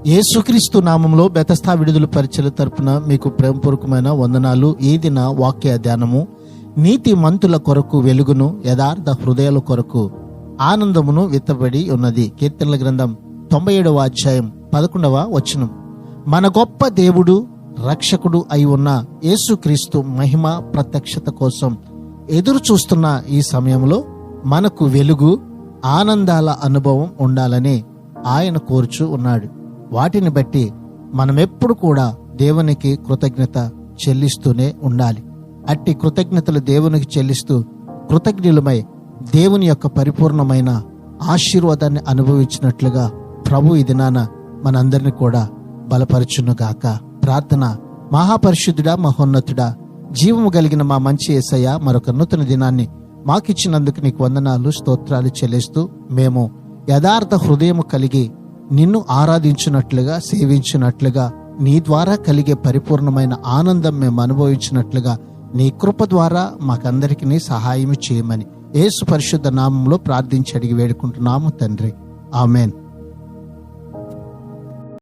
యేసుక్రీస్తు నామంలో బెతస్తా విడుదల పరిచయ తరపున మీకు ప్రేమపూర్వకమైన వందనాలు. ఈ దిన వాక్య ధ్యానము, నీతి మంతుల కొరకు వెలుగును, యథార్థ హృదయాల కొరకు ఆనందమును విత్తబడి ఉన్నది. కీర్తనల గ్రంథం 97వ అధ్యాయం 11వ వచనం. మన గొప్ప దేవుడు, రక్షకుడు అయి ఉన్న యేసుక్రీస్తు మహిమ ప్రత్యక్షత కోసం ఎదురు చూస్తున్న ఈ సమయంలో మనకు వెలుగు, ఆనందాల అనుభవం ఉండాలని ఆయన కోరుచూ ఉన్నాడు. వాటిని బట్టి మనమెప్పుడు కూడా దేవునికి కృతజ్ఞత చెల్లిస్తూనే ఉండాలి. అట్టి కృతజ్ఞతలు దేవునికి చెల్లిస్తూ కృతజ్ఞులమై దేవుని యొక్క పరిపూర్ణమైన ఆశీర్వాదాన్ని అనుభవించినట్లుగా ప్రభు ఈ దినాన మనందరినీ కూడా బలపరచునుగాక. ప్రార్థన. మహాపరిశుద్ధుడా, మహోన్నతుడా, జీవము కలిగిన మా మంచి యేసయ్య, మరొక నూతన దినాన్ని మాకిచ్చినందుకు నీకు వందనాలు, స్తోత్రాలు చెల్లిస్తూ మేము యథార్థ హృదయము కలిగి నిన్ను ఆరాధించినట్లుగా, సేవించినట్లుగా, నీ ద్వారా కలిగే పరిపూర్ణమైన ఆనందం మేము అనుభవించినట్లుగా నీ కృప ద్వారా మాకందరికీ సహాయం చేయమని యేసు పరిశుద్ధ నామంలో ప్రార్థించి అడిగి వేడుకుంటున్నాము తండ్రి. ఆమెన్.